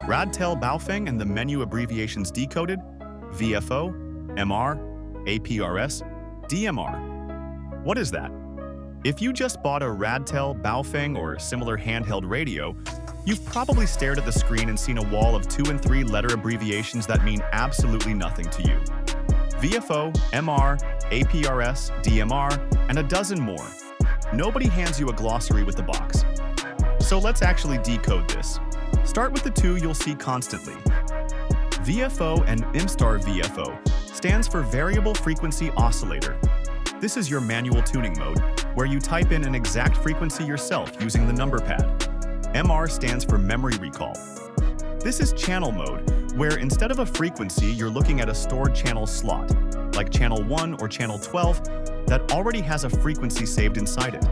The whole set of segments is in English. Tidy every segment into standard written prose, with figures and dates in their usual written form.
Radtel Baofeng and the menu abbreviations Decoded, VFO, MR, APRS, DMR. What is that? If you just bought a Radtel, Baofeng, or similar handheld radio, you've probably stared at the screen and seen a wall of 2- and 3-letter abbreviations that mean absolutely nothing to you. VFO, MR, APRS, DMR, and a dozen more. Nobody hands you a glossary with the box. So let's actually decode this. Start with the two you'll see constantly. VFO and IMSTAR VFO stands for Variable Frequency Oscillator. This is your manual tuning mode, where you type in an exact frequency yourself using the number pad. MR stands for Memory Recall. This is channel mode, where instead of a frequency, you're looking at a stored channel slot, like channel 1 or channel 12, that already has a frequency saved inside it.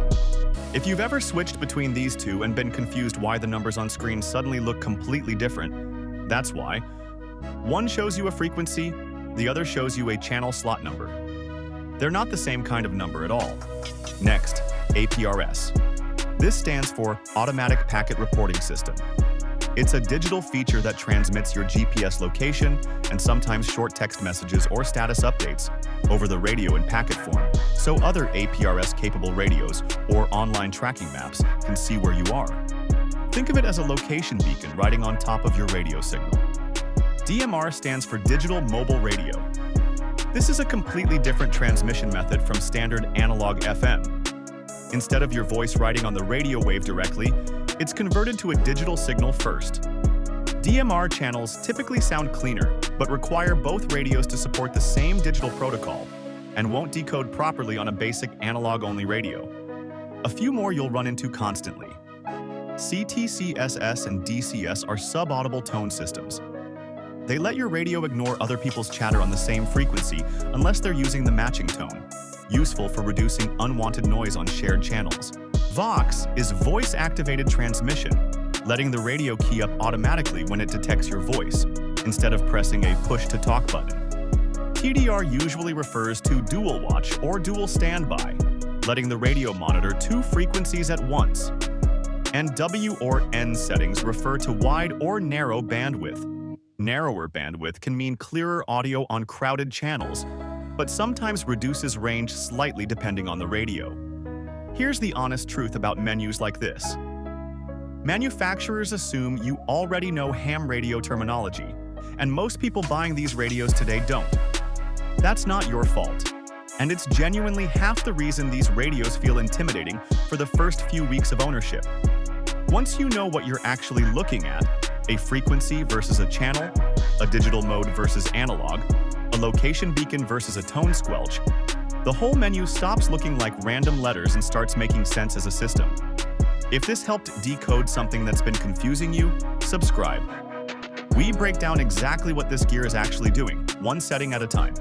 If you've ever switched between these two and been confused why the numbers on screen suddenly look completely different, that's why. One shows you a frequency, the other shows you a channel slot number. They're not the same kind of number at all. Next, APRS. This stands for Automatic Packet Reporting System. It's a digital feature that transmits your GPS location and sometimes short text messages or status updates over the radio in packet form, so other APRS-capable radios or online tracking maps can see where you are. Think of it as a location beacon riding on top of your radio signal. DMR stands for Digital Mobile Radio. This is a completely different transmission method from standard analog FM. Instead of your voice riding on the radio wave directly, it's converted to a digital signal first. DMR channels typically sound cleaner, but require both radios to support the same digital protocol and won't decode properly on a basic analog-only radio. A few more you'll run into constantly. CTCSS and DCS are sub-audible tone systems. They let your radio ignore other people's chatter on the same frequency unless they're using the matching tone, useful for reducing unwanted noise on shared channels. Vox is voice-activated transmission, letting the radio key up automatically when it detects your voice, instead of pressing a push-to-talk button. TDR usually refers to dual watch or dual standby, letting the radio monitor two frequencies at once. And W or N settings refer to wide or narrow bandwidth. Narrower bandwidth can mean clearer audio on crowded channels, but sometimes reduces range slightly depending on the radio. Here's the honest truth about menus like this. Manufacturers assume you already know ham radio terminology, and most people buying these radios today don't. That's not your fault, and it's genuinely half the reason these radios feel intimidating for the first few weeks of ownership. Once you know what you're actually looking at, a frequency versus a channel, a digital mode versus analog, a location beacon versus a tone squelch, the whole menu stops looking like random letters and starts making sense as a system. If this helped decode something that's been confusing you, subscribe. We break down exactly what this gear is actually doing, one setting at a time.